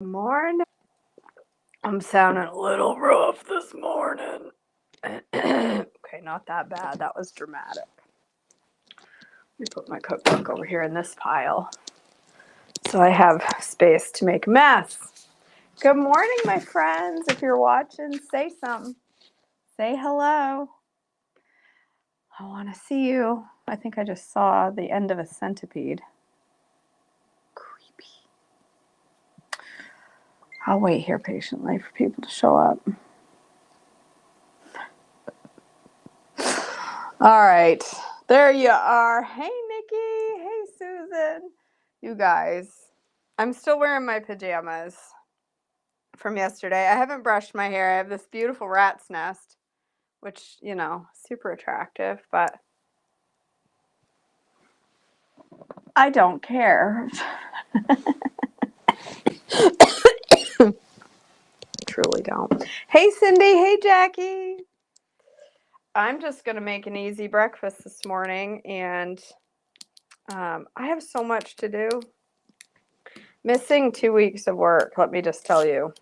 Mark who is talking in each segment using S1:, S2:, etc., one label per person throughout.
S1: Morning. I'm sounding a little rough this morning. Okay, not that bad. That was dramatic. Let me put my cookbook over here in this pile so I have space to make a mess. Good morning, my friends. If you're watching, say something. Say hello. I want to see you. I think I just saw the end of a centipede. Creepy. I'll wait here patiently for people to show up. All right, there you are. Hey, Nikki. Hey, Susan. You guys, I'm still wearing my pajamas from yesterday. I haven't brushed my hair. I have this beautiful rat's nest, which, super attractive, but I don't care. Truly don't. Hey, Cindy. Hey, Jackie. I'm just going to make an easy breakfast this morning, and I have so much to do. Missing 2 weeks of work, let me just tell you,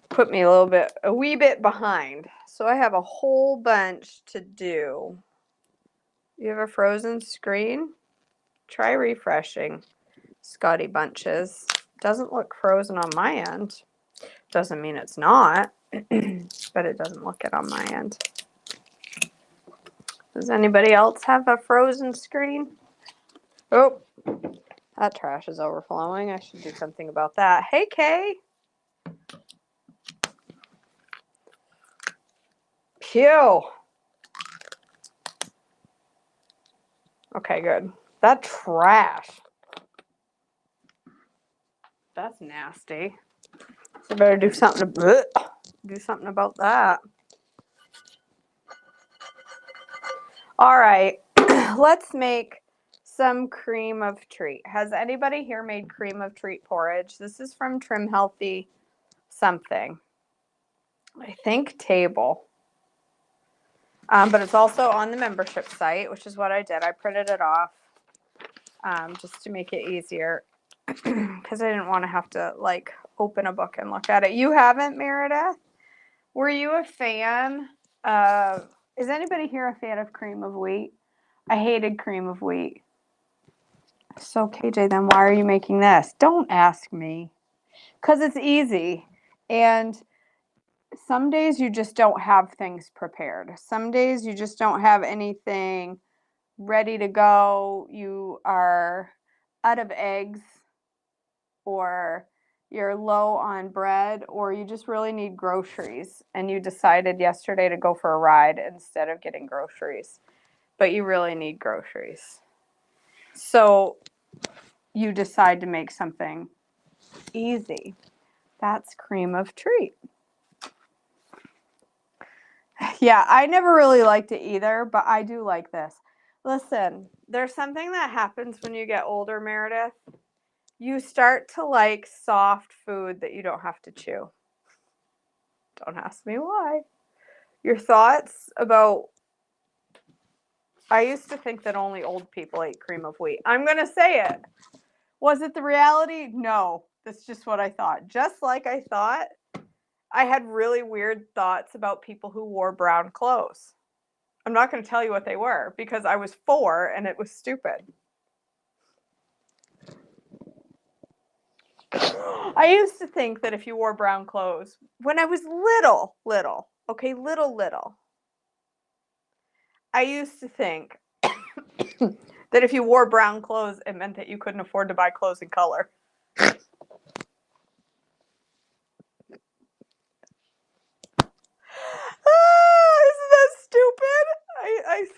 S1: put me a wee bit behind. So I have a whole bunch to do. You have a frozen screen? Try refreshing. Scotty Bunches. Doesn't look frozen on my end. Doesn't mean it's not, but it doesn't look it on my end. Does anybody else have a frozen screen? Oh, that trash is overflowing. I should do something about that. Hey, Kay. Pew. Okay, good. That trash. That's nasty. So better do something about that. All right, let's make some cream of treat. Has anybody here made cream of treat porridge? This is from Trim Healthy something. I think Table. But it's also on the membership site, which is what I did. I printed it off just to make it easier because I didn't want to have to open a book and look at it. You haven't, Meredith? Were you a fan of, is anybody here a fan of cream of wheat? I hated cream of wheat. So KJ, then why are you making this? Don't ask me. Because it's easy. And some days you just don't have things prepared. Some days you just don't have anything ready to go. You are out of eggs, or you're low on bread, or you just really need groceries. And you decided yesterday to go for a ride instead of getting groceries. But you really need groceries. So you decide to make something easy. That's cream of treat. Yeah, I never really liked it either, but I do like this. Listen, there's something that happens when you get older, Meredith. You start to like soft food that you don't have to chew. Don't ask me why. Your thoughts about... I used to think that only old people ate cream of wheat. I'm going to say it. Was it the reality? No. That's just what I thought. Just like I thought, I had really weird thoughts about people who wore brown clothes. I'm not going to tell you what they were because I was 4 and it was stupid. I used to think that if you wore brown clothes, when I was little, I used to think that if you wore brown clothes, it meant that you couldn't afford to buy clothes in color. Isn't that stupid?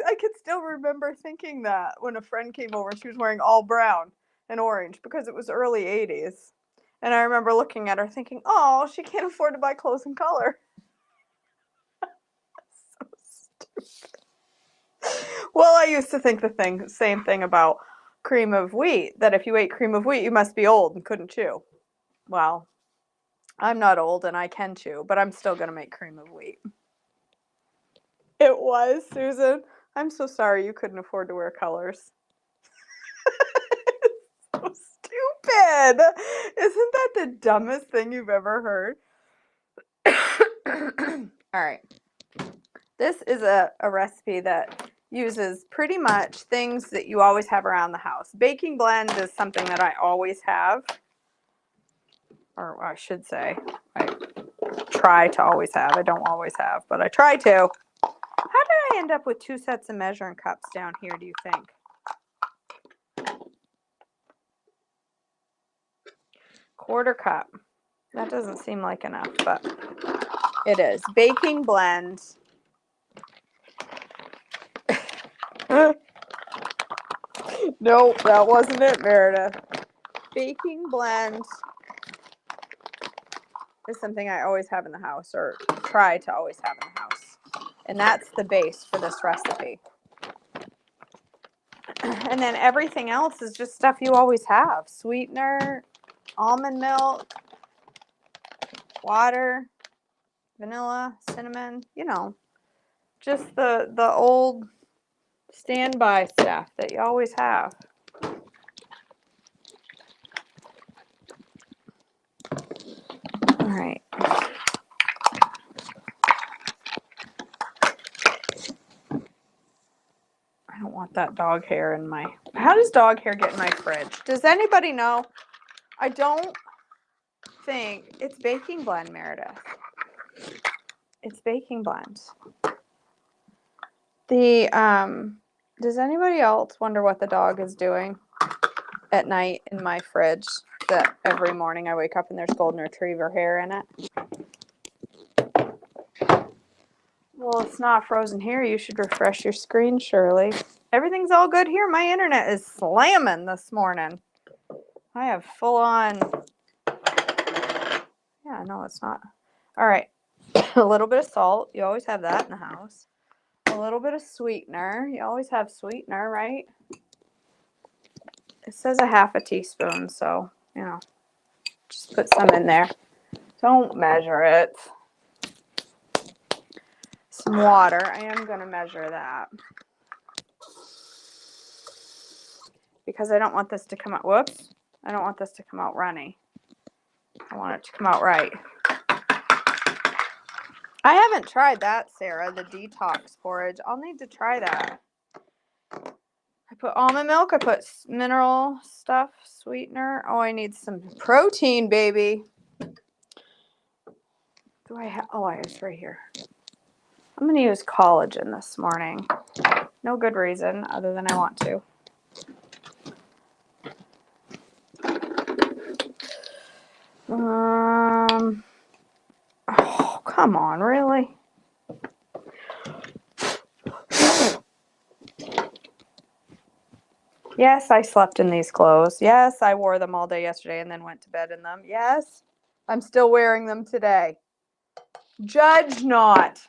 S1: I can still remember thinking that when a friend came over. She was wearing all brown and orange because it was early 80s. And I remember looking at her thinking, oh, she can't afford to buy clothes in color. So stupid. Well, I used to think the same thing about cream of wheat, that if you ate cream of wheat, you must be old and couldn't chew. Well, I'm not old and I can chew, but I'm still going to make cream of wheat. It was, Susan. I'm so sorry you couldn't afford to wear colors. So did. Isn't that the dumbest thing you've ever heard? All right. This is a recipe that uses pretty much things that you always have around the house. Baking blend is something that I always have. Or I should say, I try to always have. I don't always have, but I try to. How did I end up with 2 sets of measuring cups down here, do you think? Quarter cup. That doesn't seem like enough, but it is. Baking blend. Nope, that wasn't it, Meredith. Baking blend is something I always have in the house, or try to always have in the house. And that's the base for this recipe. And then everything else is just stuff you always have. Sweetener, almond milk, water, vanilla, cinnamon, you know, just the old standby stuff that you always have. All right. I don't want that dog hair in my... How does dog hair get in my fridge? Does anybody know? I don't think it's baking blend, Meredith. It's baking blend. Does anybody else wonder what the dog is doing at night in my fridge? That every morning I wake up and there's golden retriever hair in it. Well, it's not frozen here. You should refresh your screen, Shirley. Everything's all good here. My internet is slamming this morning. I have full on... Yeah, no, it's not. All right. A little bit of salt. You always have that in the house. A little bit of sweetener. You always have sweetener, right? It says a half a teaspoon, so, you know, just put some in there. Don't measure it. Some water. I am going to measure that. Because I don't want this to come out, whoops. I don't want this to come out runny. I want it to come out right. I haven't tried that, Sarah, the detox porridge. I'll need to try that. I put almond milk. I put mineral stuff, sweetener. Oh, I need some protein, baby. Do I have... Oh, it's right here. I'm going to use collagen this morning. No good reason other than I want to. Oh, come on, really? Yes, I slept in these clothes. Yes, I wore them all day yesterday and then went to bed in them. Yes, I'm still wearing them today. Judge not.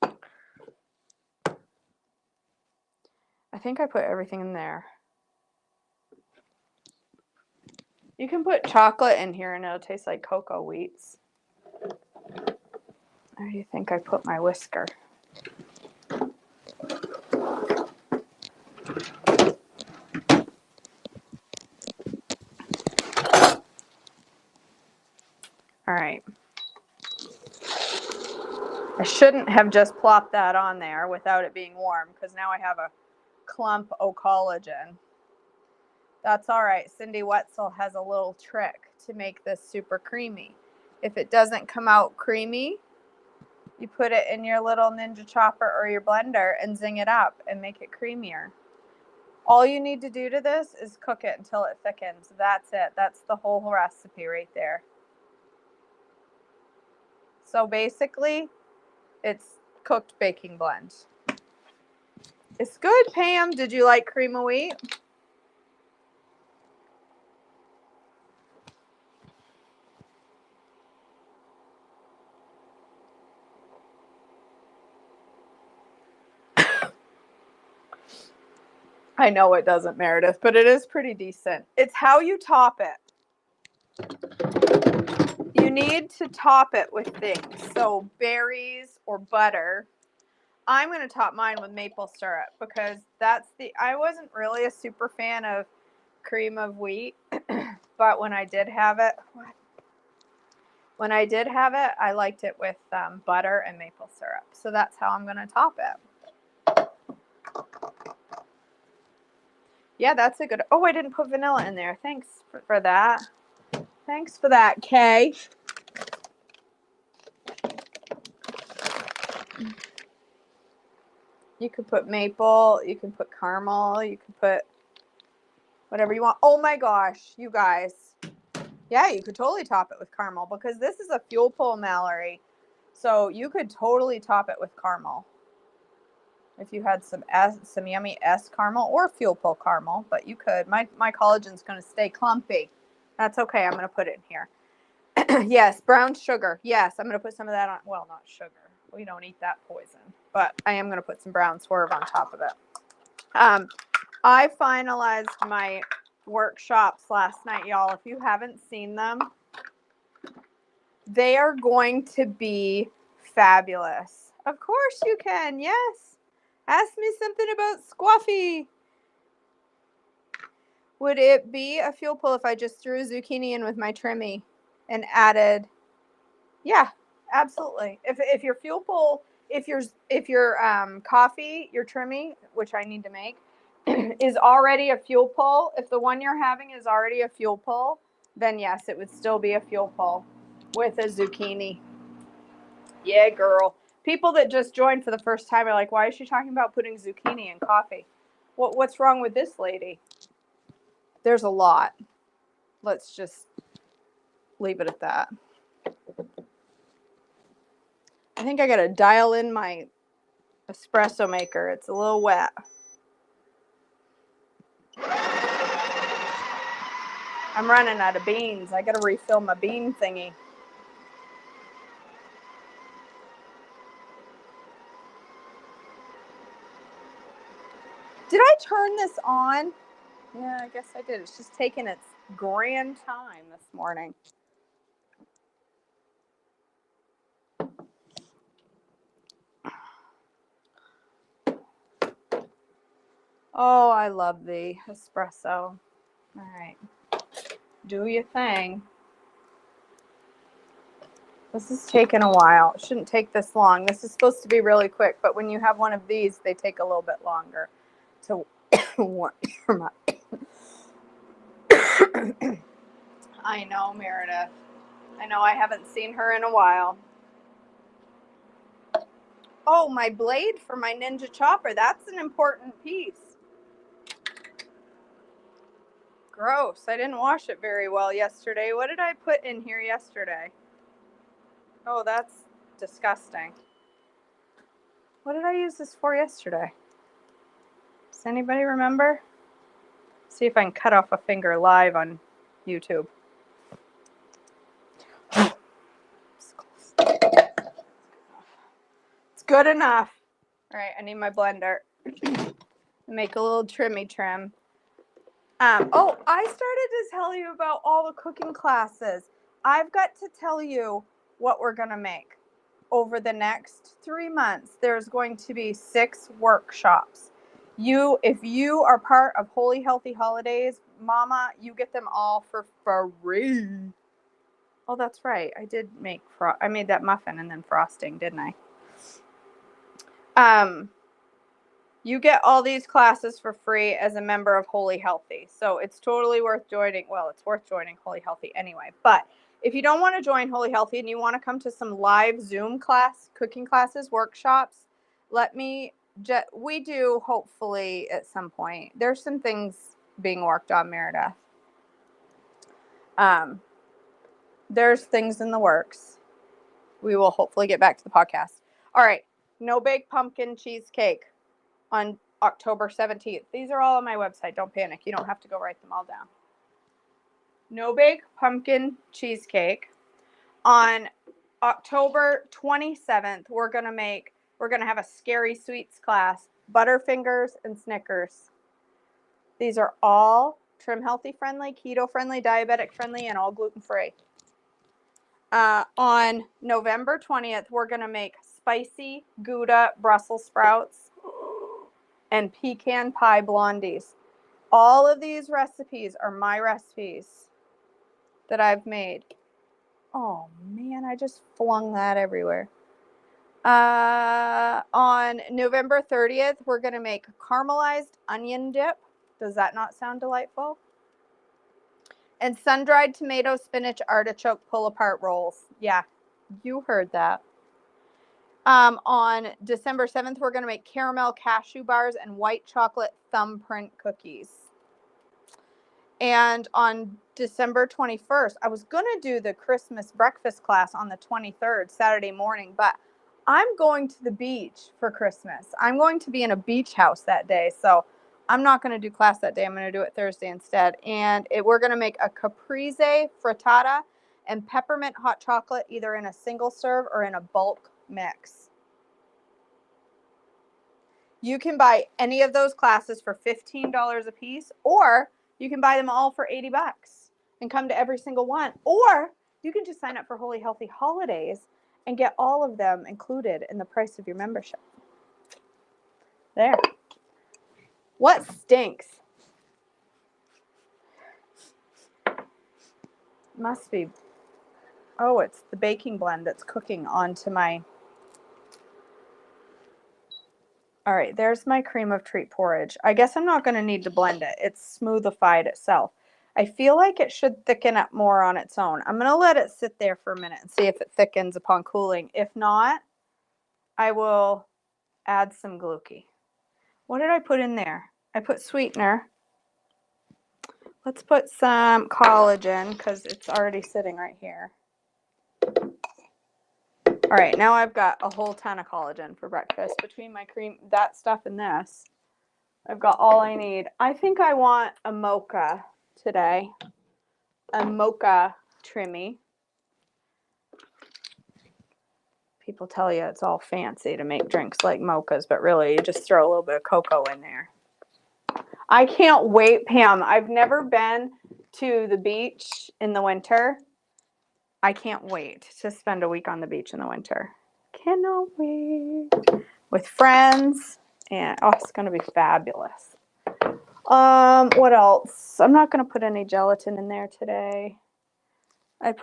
S1: I think I put everything in there. You can put chocolate in here and it'll taste like cocoa wheats. Where do you think I put my whisker? All right. I shouldn't have just plopped that on there without it being warm because now I have a clump of collagen. That's all right. Cindy Wetzel has a little trick to make this super creamy. If it doesn't come out creamy, you put it in your little Ninja Chopper or your blender and zing it up and make it creamier. All you need to do to this is cook it until it thickens. That's it. That's the whole recipe right there. So basically, it's cooked baking blend. It's good, Pam. Did you like cream of wheat? I know it doesn't, Meredith, but it is pretty decent. It's how you top it. You need to top it with things. So berries or butter. I'm going to top mine with maple syrup because I wasn't really a super fan of cream of wheat. But when I did have it, I liked it with butter and maple syrup. So that's how I'm going to top it. Yeah, that's a good. Oh, I didn't put vanilla in there. Thanks for that. Thanks for that, Kay. You could put maple, you can put caramel, you can put whatever you want. Oh my gosh, you guys. Yeah, you could totally top it with caramel because this is a fuel pull Mallory. So you could totally top it with caramel. If you had some yummy caramel or fuel pull caramel, but you could. My collagen's going to stay clumpy. That's okay. I'm going to put it in here. Yes, brown sugar. Yes, I'm going to put some of that on. Well, not sugar. We don't eat that poison. But I am going to put some brown swerve on top of it. I finalized my workshops last night, y'all. If you haven't seen them, they are going to be fabulous. Of course you can. Yes. Ask me something about squaffy. Would it be a fuel pull if I just threw a zucchini in with my trimmy and added? Yeah, absolutely. If your fuel pull, if your coffee, your trimmy, which I need to make, is already a fuel pull, if the one you're having is already a fuel pull, then yes, it would still be a fuel pull with a zucchini. Yeah, girl. People that just joined for the first time are like, why is she talking about putting zucchini in coffee? What's wrong with this lady? There's a lot. Let's just leave it at that. I think I got to dial in my espresso maker. It's a little wet. I'm running out of beans. I got to refill my bean thingy. Did I turn this on? Yeah, I guess I did. It's just taking its grand time this morning. Oh, I love the espresso. All right. Do your thing. This is taking a while. It shouldn't take this long. This is supposed to be really quick, but when you have one of these, they take a little bit longer to warm up. I know, Meredith. I know I haven't seen her in a while. Oh, my blade for my Ninja Chopper. That's an important piece. Gross. I didn't wash it very well yesterday. What did I put in here yesterday? Oh, that's disgusting. What did I use this for yesterday? Does anybody remember? See if I can cut off a finger live on YouTube. It's good enough. All right, I need my blender. Make a little trimmy trim. Oh, I started to tell you about all the cooking classes. I've got to tell you what we're going to make. Over the next 3 months, there's going to be 6 workshops. If you are part of Holy Healthy Holidays, Mama, you get them all for free. Oh, that's right. I did make I made that muffin and then frosting, didn't I? You get all these classes for free as a member of Holy Healthy. So it's totally worth joining. Well, it's worth joining Holy Healthy anyway. But if you don't want to join Holy Healthy and you want to come to some live Zoom cooking classes, workshops, we do hopefully at some point. There's some things being worked on, Meredith. There's things in the works. We will hopefully get back to the podcast. All right. No Bake Pumpkin Cheesecake on October 17th. These are all on my website. Don't panic. You don't have to go write them all down. No Bake Pumpkin Cheesecake. On October 27th, we're going to have a scary sweets class. Butterfingers and Snickers. These are all trim healthy friendly, keto friendly, diabetic friendly, and all gluten free. On November 20th, we're going to make spicy Gouda Brussels sprouts and pecan pie blondies. All of these recipes are my recipes. that I've made. Oh man, I just flung that everywhere. On November 30th, we're going to make caramelized onion dip. Does that not sound delightful? And sun-dried tomato, spinach, artichoke pull-apart rolls. Yeah, you heard that. On December 7th, we're going to make caramel cashew bars and white chocolate thumbprint cookies. And on December 21st, I was going to do the Christmas breakfast class on the 23rd, Saturday morning, but I'm going to the beach for Christmas. I'm going to be in a beach house that day, so I'm not going to do class that day. I'm going to do it Thursday instead. And we're going to make a caprese frittata and peppermint hot chocolate, either in a single serve or in a bulk mix. You can buy any of those classes for $15 a piece, or you can buy them all for $80 and come to every single one. Or you can just sign up for Holy Healthy Holidays and get all of them included in the price of your membership. There. What stinks? Must be. Oh, it's the baking blend that's cooking onto my. All right, there's my cream of treat porridge. I guess I'm not going to need to blend it. It's smoothified itself. I feel like it should thicken up more on its own. I'm going to let it sit there for a minute and see if it thickens upon cooling. If not, I will add some gluten. What did I put in there? I put sweetener. Let's put some collagen because it's already sitting right here. All right, now I've got a whole ton of collagen for breakfast. Between my cream, that stuff, and this, I've got all I need. I think I want a mocha today. A mocha trimmy. People tell you it's all fancy to make drinks like mochas, but really you just throw a little bit of cocoa in there. I can't wait, Pam. I've never been to the beach in the winter. I can't wait to spend a week on the beach in the winter. Cannot wait. With friends. And oh, it's going to be fabulous. What else? I'm not going to put any gelatin in there today. I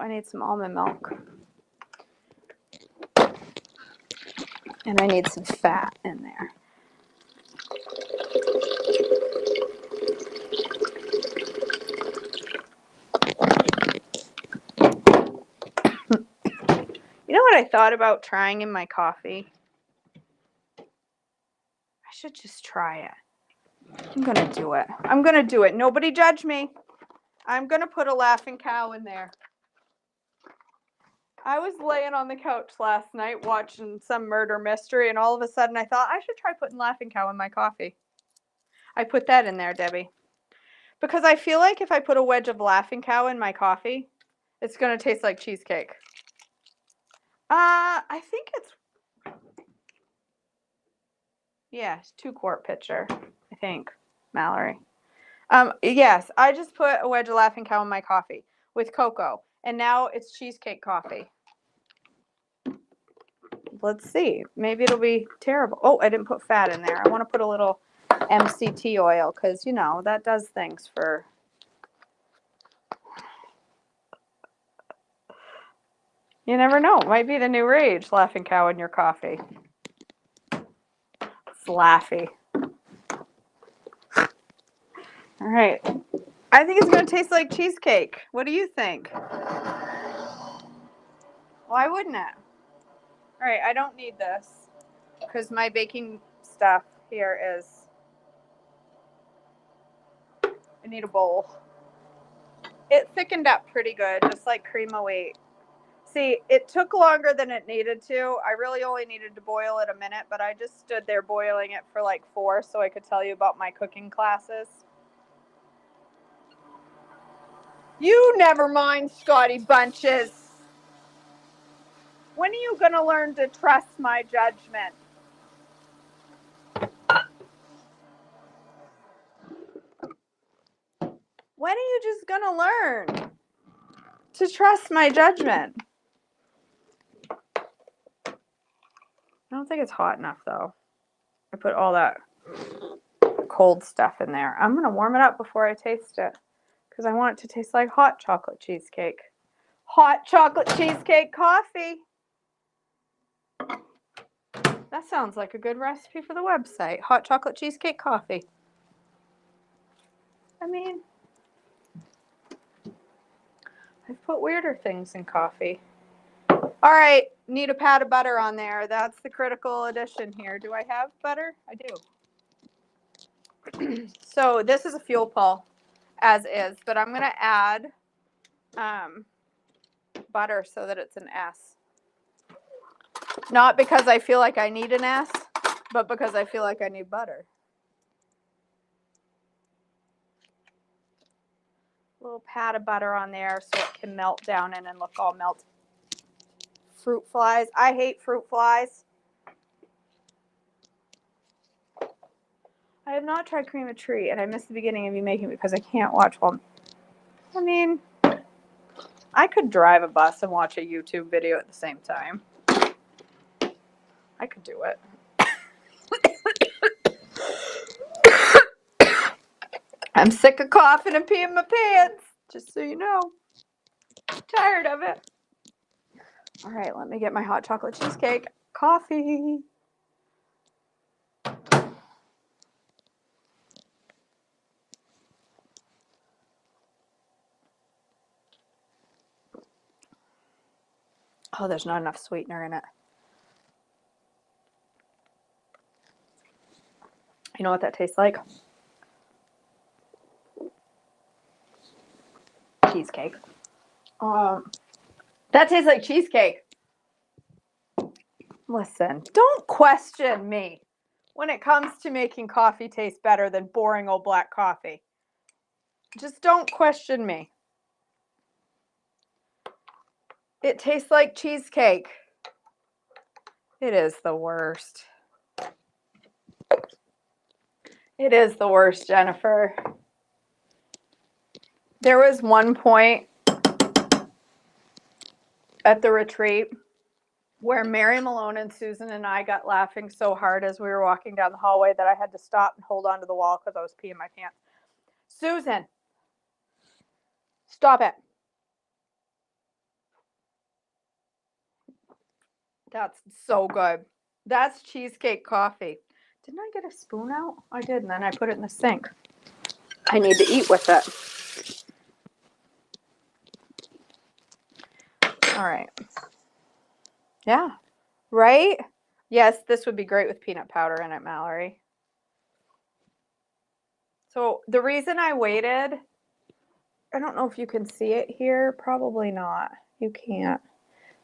S1: need some almond milk. And I need some fat in there. You know what I thought about trying in my coffee? I should just try it. I'm going to do it. I'm going to do it. Nobody judge me. I'm going to put a laughing cow in there. I was laying on the couch last night watching some murder mystery, and all of a sudden I thought I should try putting laughing cow in my coffee. I put that in there, Debbie. Because I feel like if I put a wedge of laughing cow in my coffee, it's going to taste like cheesecake. I think it's 2-quart pitcher, I think, Mallory. Yes, I just put a wedge of laughing cow in my coffee with cocoa, and now it's cheesecake coffee. Let's see. Maybe it'll be terrible. Oh, I didn't put fat in there. I want to put a little MCT oil because, you know, that does things for... You never know. It might be the new rage, laughing cow in your coffee. It's laughy. All right. I think it's going to taste like cheesecake. What do you think? Why wouldn't it? All right, I don't need this because my baking stuff here is... I need a bowl. It thickened up pretty good, just like cream of wheat. See, it took longer than it needed to. I really only needed to boil it a minute, but I just stood there boiling it for like 4 so I could tell you about my cooking classes. You never mind, Scotty Bunches. When are you going to learn to trust my judgment? When are you just going to learn to trust my judgment? I don't think it's hot enough, though. I put all that cold stuff in there. I'm going to warm it up before I taste it because I want it to taste like hot chocolate cheesecake. Hot chocolate cheesecake coffee. That sounds like a good recipe for the website. Hot chocolate cheesecake coffee. I mean, I've put weirder things in coffee. All right, need a pat of butter on there. That's the critical addition here. Do I have butter? I do. So this is a fuel pull as is, but I'm going to add butter so that it's an S. Not because I feel like I need an S, but because I feel like I need butter. A little pat of butter on there so it can melt down in and look all melted. Fruit flies. I hate fruit flies. I have not tried cream of tree, and I missed the beginning of you making it because I can't watch one. I mean, I could drive a bus and watch a YouTube video at the same time. I could do it. I'm sick of coughing and peeing my pants, just so you know. I'm tired of it. All right, let me get my hot chocolate cheesecake coffee. Oh, there's not enough sweetener in it. You know what that tastes like? Cheesecake. That tastes like cheesecake. Listen, don't question me when it comes to making coffee taste better than boring old black coffee. Just don't question me. It tastes like cheesecake. It is the worst. It is the worst, Jennifer. There was one point at the retreat where Mary Malone and Susan and I got laughing so hard as we were walking down the hallway that I had to stop and hold onto the wall because I was peeing my pants. Susan, stop it. That's so good. That's cheesecake coffee. Didn't I get a spoon out? I did, and then I put it in the sink. I need to eat with it. All right. Yeah. Right? Yes, this would be great with peanut powder in it, Mallory. So the reason I waited, I don't know if you can see it here. Probably not. You can't.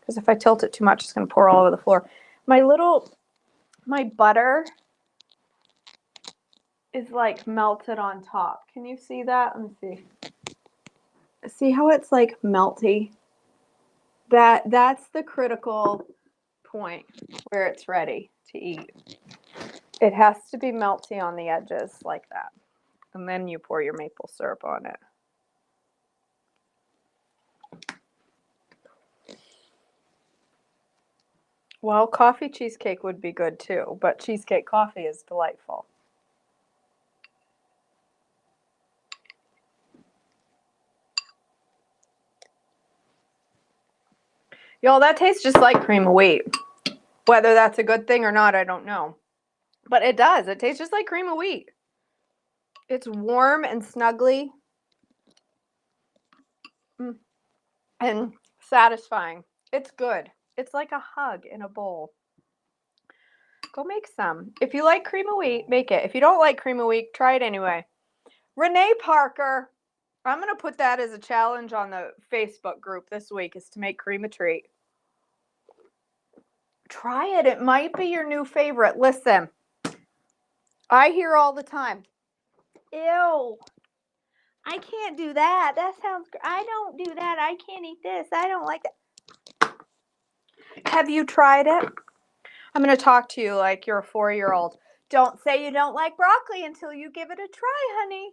S1: Because if I tilt it too much, it's going to pour all over the floor. My butter is like melted on top. Can you see that? Let me see. See how it's like melty? That's the critical point where it's ready to eat. It has to be melty on the edges like that. And then you pour your maple syrup on it. Well, coffee cheesecake would be good too, but cheesecake coffee is delightful. Y'all, that tastes just like cream of wheat. Whether that's a good thing or not, I don't know. But it does. It tastes just like cream of wheat. It's warm and snuggly and satisfying. It's good. It's like a hug in a bowl. Go make some. If you like cream of wheat, make it. If you don't like cream of wheat, try it anyway. Renee Parker, I'm going to put that as a challenge on the Facebook group this week, is to make cream of treat. Try it. It might be your new favorite. Listen, I hear all the time, ew, I can't do that. That sounds, I don't do that. I can't eat this. I don't like that. Have you tried it? I'm going to talk to you like you're a 4-year-old. Don't say you don't like broccoli until you give it a try, honey.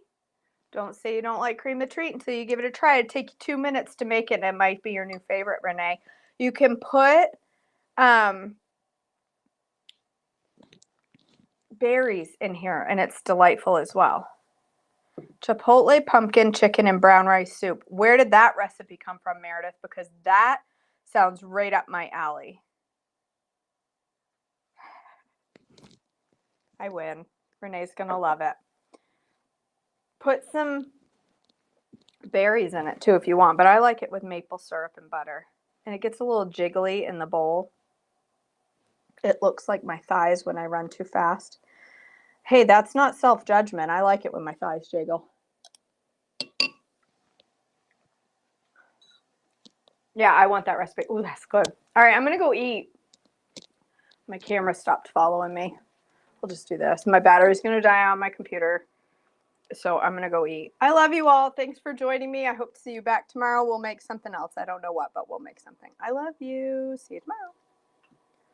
S1: Don't say you don't like cream of treat until you give it a try. It'd take you 2 minutes to make it, and it might be your new favorite, Renee. You can put berries in here, and it's delightful as well. Chipotle pumpkin chicken and brown rice soup. Where did that recipe come from, Meredith? Because that sounds right up my alley. I win. Renee's going to love it. Put some berries in it too if you want, but I like it with maple syrup and butter. And it gets a little jiggly in the bowl. It looks like my thighs when I run too fast. Hey, that's not self-judgment. I like it when my thighs jiggle. Yeah, I want that recipe. Ooh, that's good. All right, I'm going to go eat. My camera stopped following me. We'll just do this. My battery's going to die on my computer. So I'm going to go eat. I love you all. Thanks for joining me. I hope to see you back tomorrow. We'll make something else. I don't know what, but we'll make something. I love you. See you tomorrow.